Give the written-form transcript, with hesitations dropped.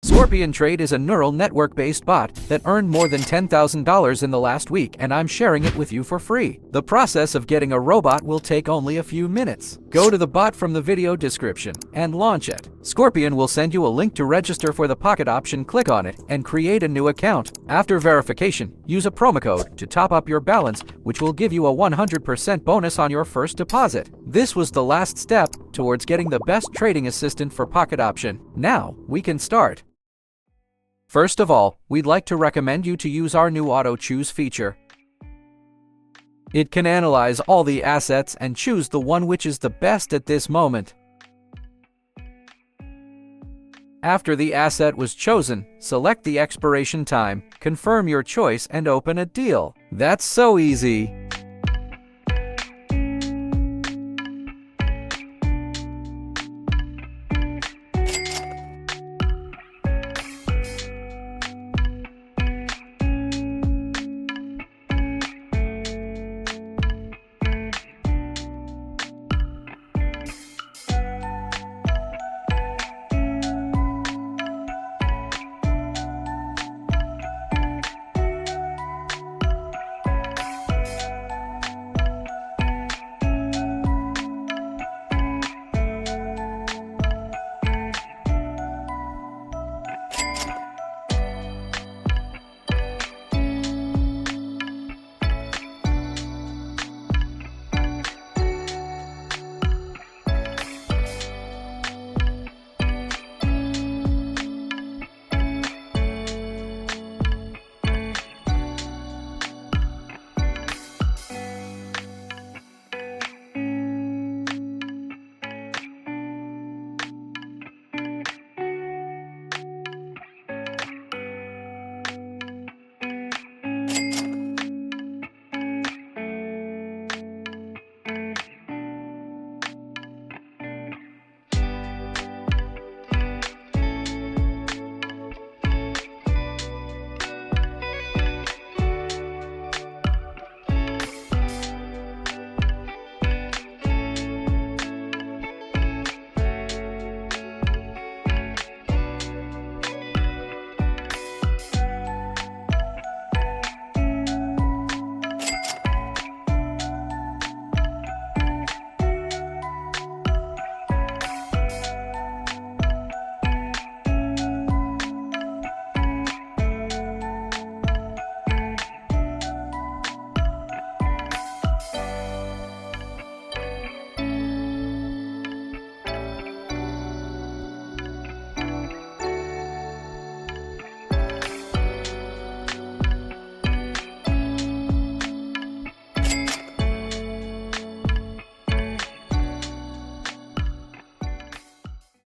Scorpion Trade is a neural network-based bot that earned more than $10,000 in the last week, and I'm sharing it with you for free. The process of getting a robot will take only a few minutes. Go to the bot from the video description and launch it. Scorpion will send you a link to register for the Pocket Option. Click on it and create a new account. After verification, use a promo code to top up your balance, which will give you a 100% bonus on your first deposit. This was the last step towards getting the best trading assistant for Pocket Option. Now, we can start. First of all, we'd like to recommend you to use our new Auto Choose feature. It can analyze all the assets and choose the one which is the best at this moment. After the asset was chosen, select the expiration time, confirm your choice and open a deal. That's so easy!